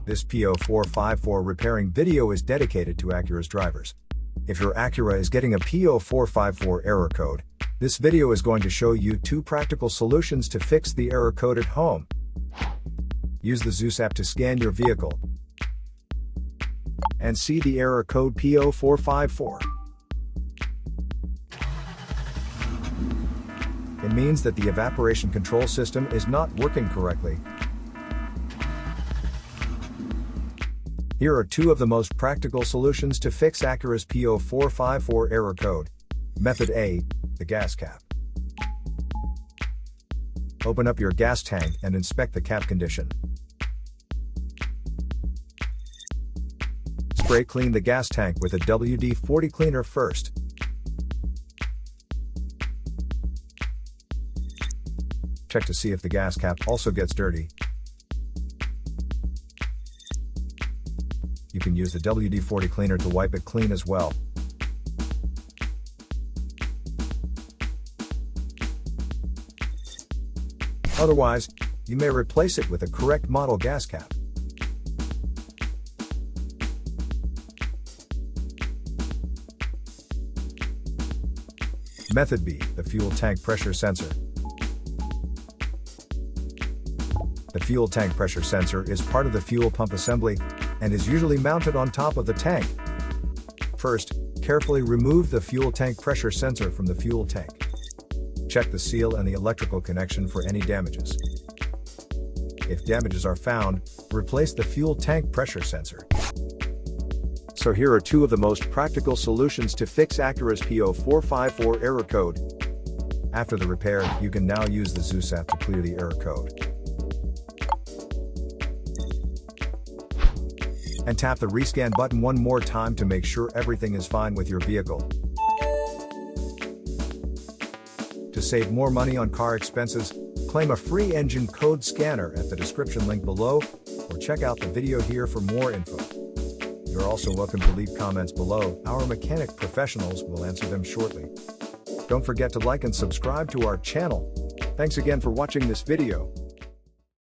This P0454 repairing video is dedicated to Acura's drivers. If your Acura is getting a P0454 error code, this video is going to show you 2 practical solutions to fix the error code at home. Use the Zeus app to scan your vehicle and see the error code P0454. It means that the evaporation control system is not working correctly. Here are 2 of the most practical solutions to fix Acura's P0454 error code. Method A, the gas cap. Open up your gas tank and inspect the cap condition. Spray clean the gas tank with a WD-40 cleaner first. Check to see if the gas cap also gets dirty. You can use the WD-40 cleaner to wipe it clean as well. Otherwise, you may replace it with a correct model gas cap. Method B, the fuel tank pressure sensor. The fuel tank pressure sensor is part of the fuel pump assembly and is usually mounted on top of the tank. First, carefully remove the fuel tank pressure sensor from the fuel tank. Check the seal and the electrical connection for any damages. If damages are found, replace the fuel tank pressure sensor. So here are 2 of the most practical solutions to fix Acura's P0454 error code. After the repair, you can now use the Zeus app to clear the error code. And tap the rescan button one more time to make sure everything is fine with your vehicle. To save more money on car expenses, claim a free engine code scanner at the description link below, or check out the video here for more info. You're also welcome to leave comments below. Our mechanic professionals will answer them shortly. Don't forget to like and subscribe to our channel. Thanks again for watching this video.